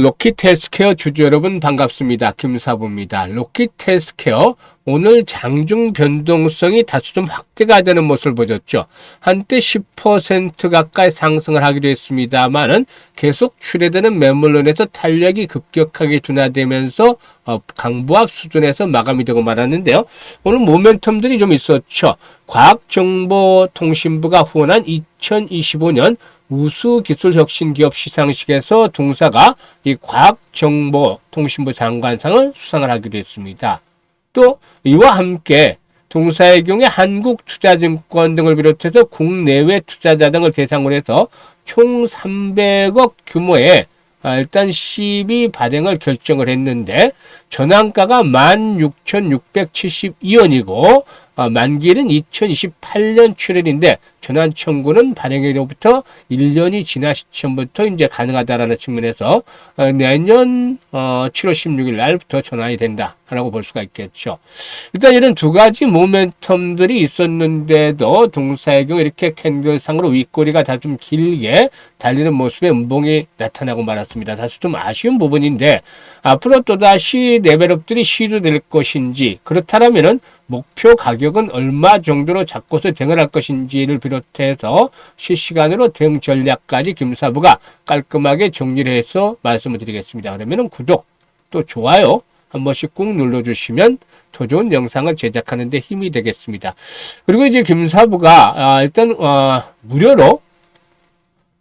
로킷헬스케어 주주 여러분 반갑습니다. 김사부입니다. 로킷헬스케어 오늘 장중 변동성이 다소 좀 확대가 되는 모습을 보였죠. 한때 10% 가까이 상승을 하기도 했습니다만은 계속 출회되는 매물로 인해서 탄력이 급격하게 둔화되면서 강보합 수준에서 마감이 되고 말았는데요. 오늘 모멘텀들이 좀 있었죠. 과학정보통신부가 후원한 2025년 우수기술혁신기업 시상식에서 동사가 이 과학정보통신부 장관상을 수상을 하기도 했습니다. 또 이와 함께 동사의 경우에 한국투자증권 등을 비롯해서 국내외 투자자 등을 대상으로 해서 총 300억 규모의 일단 시비 발행을 결정을 했는데 전환가가 16,672원이고 만기일은 2028년 출혈인데 전환 청구는 발행일로부터 1년이 지난 시점부터 이제 가능하다라는 측면에서 내년 7월 16일 날부터 전환이 된다라고 볼 수가 있겠죠. 일단 이런 두 가지 모멘텀들이 있었는데도 동사의 경우 이렇게 캔들상으로 윗꼬리가 다 좀 길게 달리는 모습의 음봉이 나타나고 말았습니다. 다소 좀 아쉬운 부분인데 앞으로 또다시 레벨업들이 시도될 것인지 그렇다면은 목표 가격은 얼마 정도로 잡고서 대응을 할 것인지를 비롯해서 실시간으로 대응 전략까지 김사부가 깔끔하게 정리를 해서 말씀을 드리겠습니다. 그러면 구독 또 좋아요 한 번씩 꾹 눌러주시면 더 좋은 영상을 제작하는 데 힘이 되겠습니다. 그리고 이제 김사부가 일단 무료로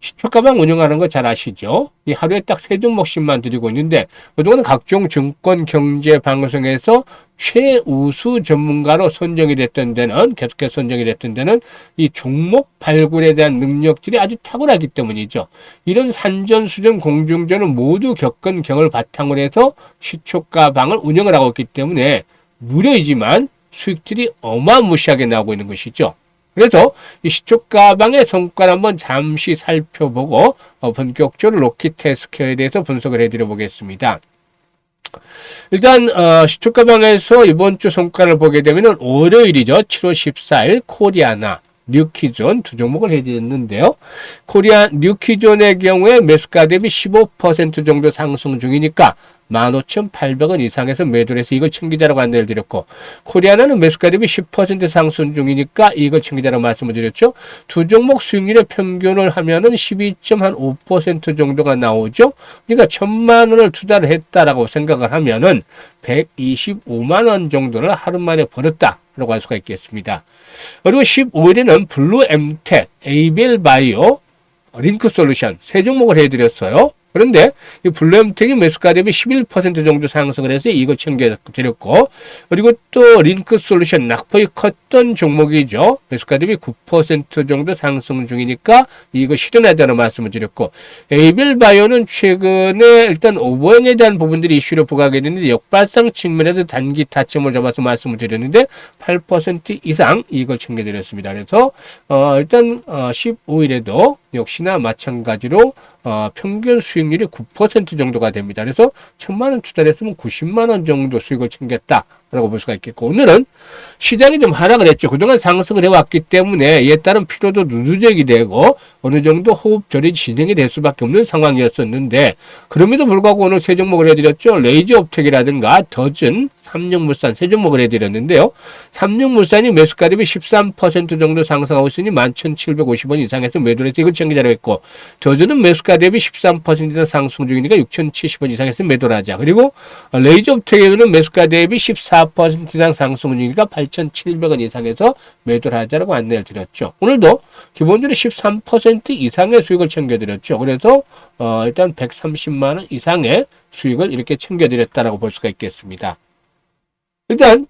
시초가방 운영하는 거 잘 아시죠? 이 하루에 딱 3종목씩만 드리고 있는데 그동안 각종 증권 경제 방송에서 최우수 전문가로 선정이 됐던 데는 계속해서 선정이 됐던 데는 이 종목 발굴에 대한 능력들이 아주 탁월하기 때문이죠. 이런 산전수전 공중전을 모두 겪은 경을 바탕으로 해서 시초가방을 운영을 하고 있기 때문에 무료이지만 수익들이 어마무시하게 나오고 있는 것이죠. 그래서 이 시초가방의 성과를 한번 잠시 살펴보고 본격적으로 로킷헬스케어에 대해서 분석을 해드려 보겠습니다. 일단 시초가방에서 이번 주 성과를 보게 되면 월요일이죠. 7월 14일 코리아나 뉴키존 두 종목을 해드렸는데요. 코리아 뉴키존의 경우에 매수가 대비 15% 정도 상승 중이니까 15,800원 이상에서 매도를 해서 이걸 챙기자라고 안내를 드렸고 코리아나는 매수가 대비 10% 상승 중이니까 이걸 챙기자라고 말씀을 드렸죠. 두 종목 수익률의 평균을 하면은 12.5% 정도가 나오죠. 그러니까 1,000만 원을 투자를 했다라고 생각을 하면은 125만 원 정도를 하루 만에 벌었다라고 할 수가 있겠습니다. 그리고 15일에는 블루엠텍, 에이벨바이오, 링크솔루션 세 종목을 해드렸어요. 그런데 이 블루엠텍이 매수가 대비 11% 정도 상승을 해서 이거 챙겨드렸고 그리고 또 링크솔루션 낙폭이 컸던 종목이죠. 매수가 대비 9% 정도 상승 중이니까 이거 실현하자는 말씀을 드렸고 에이벨바이오는 최근에 일단 오버행에 대한 부분들이 이슈로 부각이 됐는데 역발상 측면에서 단기 타점을 잡아서 말씀을 드렸는데 8% 이상 이걸 챙겨드렸습니다. 그래서 일단 15일에도 역시나 마찬가지로 평균 수익률이 9% 정도가 됩니다. 그래서 1,000만 원 투자를 했으면 90만 원 정도 수익을 챙겼다라고 볼 수가 있겠고 오늘은 시장이 좀 하락을 했죠. 그동안 상승을 해왔기 때문에 이에 따른 피로도 누적이 되고 어느 정도 호흡절이 진행이 될 수밖에 없는 상황이었었는데 그럼에도 불구하고 오늘 세 종목을 해드렸죠. 레이저업텍이라든가 더즌, 삼육물산 세 종목을 해드렸는데요. 삼육물산이 매수가 대비 13% 정도 상승하고 있으니 11,750원 이상에서 매도를 해서 이걸 챙기자로 했고 더즌은 매수가 대비 13% 이상 상승 중이니까 6,070원 이상에서 매도를 하자. 그리고 레이저업텍에는 매수가 대비 14% 이상 상승 중이니까 8,700원 이상에서 매도를 하자라고 안내를 드렸죠. 오늘도 기본적으로 13% 이상의 수익을 챙겨드렸죠. 그래서 일단 130만 원 이상의 수익을 이렇게 챙겨드렸다라고 볼 수가 있겠습니다. 일단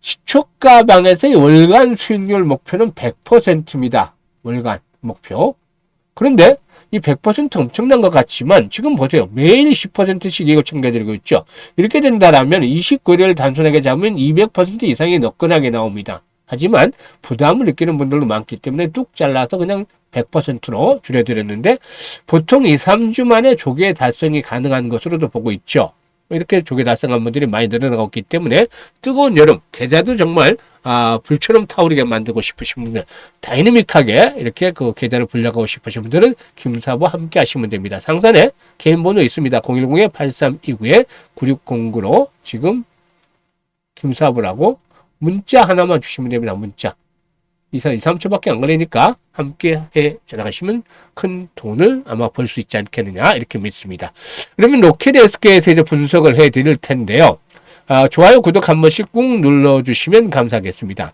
시초가방에서의 월간 수익률 목표는 100%입니다. 월간 목표. 그런데 이 100% 엄청난 것 같지만 지금 보세요. 매일 10%씩 이걸 챙겨드리고 있죠. 이렇게 된다라면 29일을 단순하게 잡으면 200% 이상이 너끈하게 나옵니다. 하지만 부담을 느끼는 분들도 많기 때문에 뚝 잘라서 그냥 100%로 줄여드렸는데 보통 2, 3주 만에 조기에 달성이 가능한 것으로도 보고 있죠. 이렇게 조기 달성한 분들이 많이 늘어나고 있기 때문에 뜨거운 여름, 계좌도 정말 불처럼 타오르게 만들고 싶으신 분들, 다이내믹하게 이렇게 그 계좌를 불려가고 싶으신 분들은 김사부와 함께 하시면 됩니다. 상단에 개인 번호 있습니다. 010-8329-9609로 지금 김사부라고 문자 하나만 주시면 됩니다. 문자. 2, 3초밖에 안 걸리니까 함께 해 나가시면 큰 돈을 아마 벌 수 있지 않겠느냐 이렇게 믿습니다. 그러면 로켓 SK에서 이제 분석을 해 드릴 텐데요. 좋아요, 구독 한 번씩 꾹 눌러주시면 감사하겠습니다.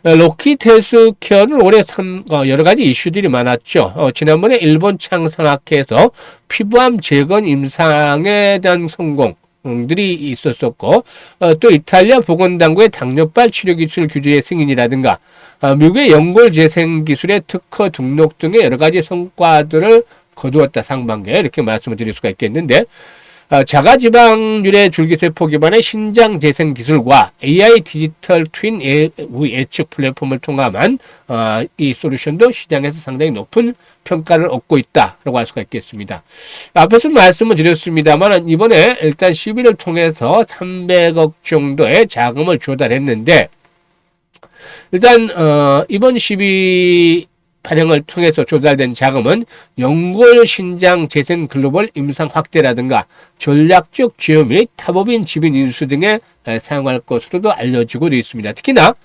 로켓 헬스케어는 올해 여러 가지 이슈들이 많았죠. 지난번에 일본 창성학회에서 피부암 재건 임상에 대한 성공들이 있었었고, 또 이탈리아 보건당국의 당뇨발 치료 기술 규제의 승인이라든가, 미국의 연골 재생 기술의 특허 등록 등의 여러 가지 성과들을 거두었다 상반기에 이렇게 말씀을 드릴 수가 있겠는데, 자가지방률의 줄기세포 기반의 신장 재생 기술과 AI 디지털 트윈 예측 플랫폼을 통함한 이 솔루션도 시장에서 상당히 높은 평가를 얻고 있다라고 할 수가 있겠습니다. 앞에서 말씀을 드렸습니다만 이번에 일단 시비를 통해서 300억 정도의 자금을 조달했는데, 일단 이번 시비 발행을 통해서 조달된 자금은 연골 신장 재생 글로벌 임상 확대라든가 전략적 지원 및 타법인 지분 인수 등에 사용할 것으로도 알려지고 있습니다. 특히나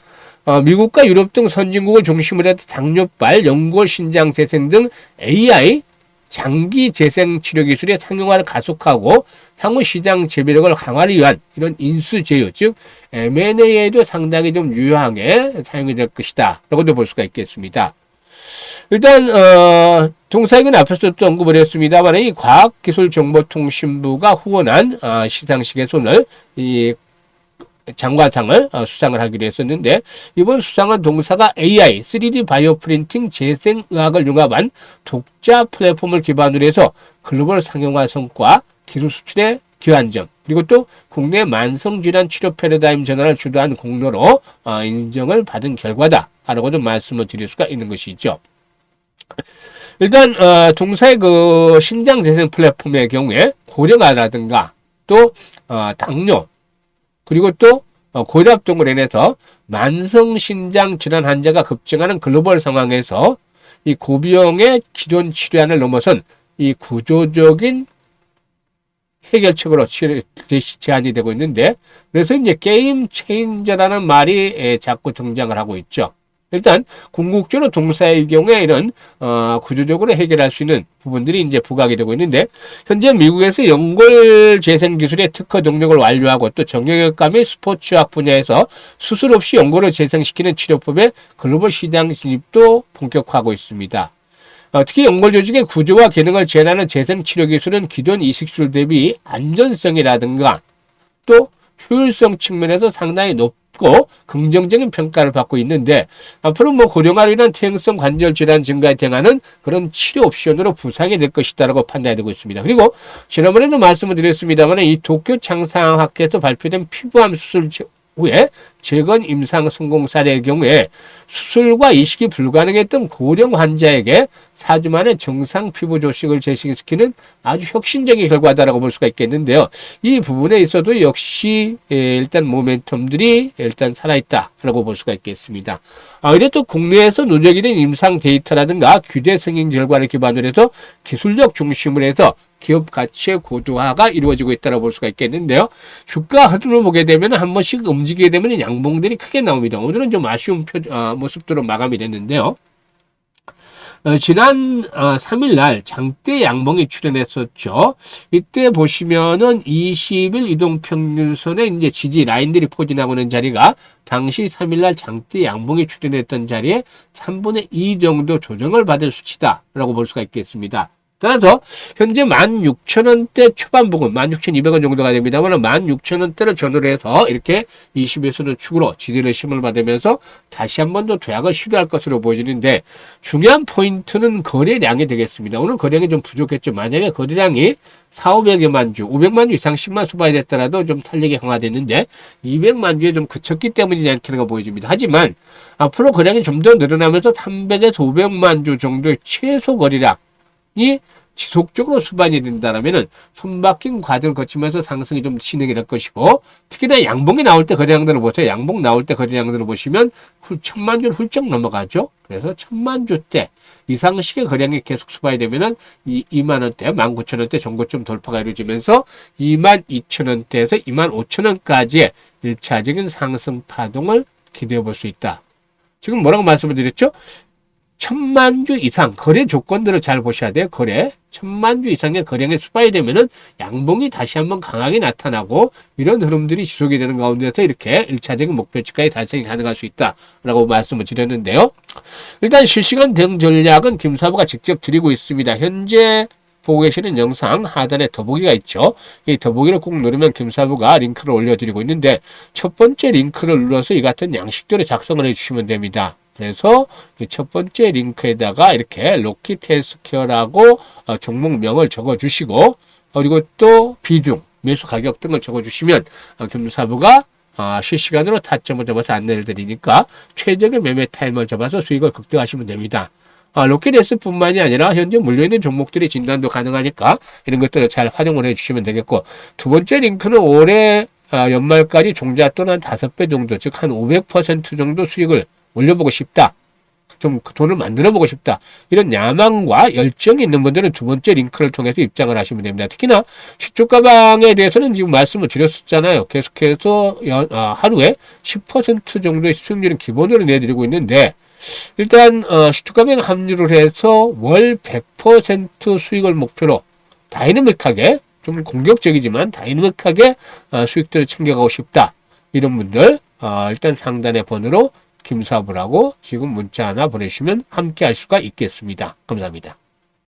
미국과 유럽 등 선진국을 중심으로 해서 당뇨발, 연골 신장 재생 등 AI 장기 재생 치료 기술의 상용화를 가속하고 향후 시장 재배력을 강화를 위한 이런 인수 제휴, 즉 M&A에도 상당히 좀 유효하게 사용이 될 것이다 라고도 볼 수가 있겠습니다. 일단 동사익은 앞에서 또 언급을 했습니다만 이 과학기술정보통신부가 후원한 시상식에서 오늘 이 장관상을 수상을 하기로 했었는데, 이번 수상한 동사가 AI, 3D 바이오 프린팅 재생의학을 융합한 독자 플랫폼을 기반으로 해서 글로벌 상용화 성과, 기술 수출의 기환점, 그리고 또 국내 만성질환 치료 패러다임 전환을 주도한 공로로 인정을 받은 결과다라고도 말씀을 드릴 수가 있는 것이죠. 일단 동사의 그 신장 재생 플랫폼의 경우에 고령화라든가 또 당뇨, 그리고 또 고혈압 등으로 인해서 만성 신장 질환 환자가 급증하는 글로벌 상황에서 이 고비용의 기존 치료안을 넘어선 이 구조적인 해결책으로 제안이 되고 있는데, 그래서 이제 게임 체인저라는 말이 자꾸 등장을 하고 있죠. 일단 궁극적으로 동사의 경우에 이런 구조적으로 해결할 수 있는 부분들이 이제 부각이 되고 있는데, 현재 미국에서 연골 재생 기술의 특허 등록을 완료하고 또 정형외과 및 스포츠학 분야에서 수술 없이 연골을 재생시키는 치료법의 글로벌 시장 진입도 본격화하고 있습니다. 특히 연골 조직의 구조와 기능을 재현하는 재생 치료 기술은 기존 이식술 대비 안전성이라든가 또 효율성 측면에서 상당히 높고 긍정적인 평가를 받고 있는데, 앞으로 고령화로 인한 퇴행성 관절 질환 증가에 대응하는 그런 치료 옵션으로 부상이 될 것이다라고 판단이 되고 있습니다. 그리고 지난번에도 말씀을 드렸습니다만 이 도쿄 창상학회에서 발표된 피부암 수술 후에 재건 임상 성공 사례의 경우에 수술과 이식이 불가능했던 고령 환자에게 4주 만에 정상 피부 조식을 재생시키는 아주 혁신적인 결과다라고 볼 수가 있겠는데요. 이 부분에 있어도 역시 일단 모멘텀들이 일단 살아있다라고 볼 수가 있겠습니다. 이래 또 국내에서 누적이 된 임상 데이터라든가 규제 승인 결과를 기반으로 해서 기술력 중심으로 해서 기업 가치의 고도화가 이루어지고 있다고 볼 수가 있겠는데요. 주가 흐름을 보게 되면 한 번씩 움직이게 되면 양봉들이 크게 나옵니다. 오늘은 좀 아쉬운 모습들로 마감이 됐는데요. 지난 3일 날 장대 양봉이 출현했었죠. 이때 보시면은 20일 이동평균선에 이제 지지 라인들이 포진하고 있는 자리가 당시 3일 날 장대 양봉이 출현했던 자리에 3분의 2 정도 조정을 받을 수치다라고 볼 수가 있겠습니다. 따라서 현재 16,000원대 초반 부근 16,200원 정도가 됩니다만 16,000원대를 전후로 해서 이렇게 20에서는 축으로 지지를 힘을 받으면서 다시 한 번 더 도약을 시도할 것으로 보여지는데, 중요한 포인트는 거래량이 되겠습니다. 오늘 거래량이 좀 부족했죠. 만약에 거래량이 4,500여만 주, 500만 주 이상씩만 수반이 됐더라도 좀 탄력이 강화됐는데 200만 주에 좀 그쳤기 때문이지 않겠는가 보여집니다. 하지만 앞으로 거래량이 좀 더 늘어나면서 300에서 500만 주 정도의 최소 거래량 이 지속적으로 수반이 된다라면은 손바뀐 과정을 거치면서 상승이 좀 진행이 될 것이고, 특히나 양봉이 나올 때 거래량들을 보세요. 양봉 나올 때 거래량들을 보시면 1,000만 주를 훌쩍 넘어가죠. 그래서 1,000만 주 대 이상씩의 거래량이 계속 수반이 되면은 2만 원대, 19,000원대 정고점 돌파가 이루어지면서 22,000원대에서 25,000원까지의 1차적인 상승 파동을 기대해 볼 수 있다. 지금 뭐라고 말씀을 드렸죠? 1,000만 주 이상 거래 조건들을 잘 보셔야 돼요. 거래 1,000만 주 이상의 거래량이 수반이 되면은 양봉이 다시 한번 강하게 나타나고, 이런 흐름들이 지속이 되는 가운데서 이렇게 1차적인 목표치까지 달성이 가능할 수 있다라고 말씀을 드렸는데요. 일단 실시간 대응 전략은 김사부가 직접 드리고 있습니다. 현재 보고 계시는 영상 하단에 더보기가 있죠. 이 더보기를 꼭 누르면 김사부가 링크를 올려드리고 있는데, 첫 번째 링크를 눌러서 이 같은 양식대로 작성을 해주시면 됩니다. 그래서 첫 번째 링크에다가 이렇게 로키트 헬스케어라고 종목명을 적어주시고, 그리고 또 비중, 매수 가격 등을 적어주시면 김사부가 실시간으로 타점을 잡아서 안내를 드리니까 최적의 매매 타임을 잡아서 수익을 극대화하시면 됩니다. 로켓S뿐만이 아니라 현재 물려있는 종목들의 진단도 가능하니까 이런 것들을 잘 활용을 해주시면 되겠고, 두 번째 링크는 올해 연말까지 종잣돈 한 5배 정도, 즉 한 500% 정도 수익을 올려보고 싶다, 좀 돈을 만들어보고 싶다, 이런 야망과 열정이 있는 분들은 두 번째 링크를 통해서 입장을 하시면 됩니다. 특히나 시초 가방에 대해서는 지금 말씀을 드렸었잖아요. 계속해서 하루에 10% 정도의 수익률은 기본으로 내드리고 있는데, 일단 시초가방 합류를 해서 월 100% 수익을 목표로 다이내믹하게, 좀 공격적이지만 다이내믹하게 수익들을 챙겨가고 싶다, 이런 분들 일단 상단의 번호로 김사부라고 지금 문자 하나 보내주시면 함께 할 수가 있겠습니다. 감사합니다.